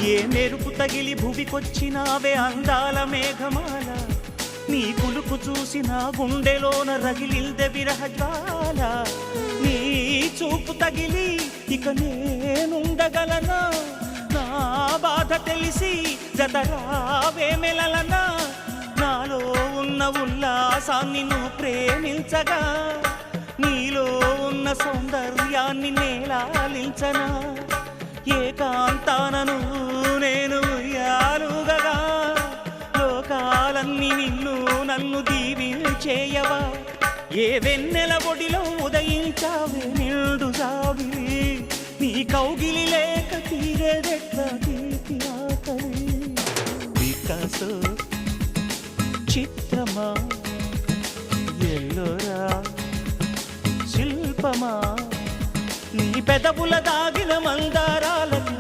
ఏ మెరుపు తగిలి భువికొచ్చినావే అందాల మేఘమాల నీ కులుకు చూసి నా గుండెలోన రగిలిల్దె విరహజ్వాల నీ చూపు తగిలి ఇక నేనుండగలనా నా బాధ తెలిసి జతరావే మెలలనా నాలో ఉన్న ఉల్లాసాన్ని నువ్వు ప్రేమించగా నీలో ఉన్న సౌందర్యాన్ని నేలాలించనా ఏకాంతానను నేను ఉయ్యాలుగగా లోకాలన్నీ నిన్ను నన్ను దీవించేయవా ఏ వెన్నెల ఒడిలో ఉదయించావే నిండు జాబిలి నీ కౌగిలి లేక తీరేదెట్లా తీపి ఆకలి వికాసో చిత్రమా ఎల్లోరా శిల్పమా నీ పెదవుల దాగిన మందారాలలో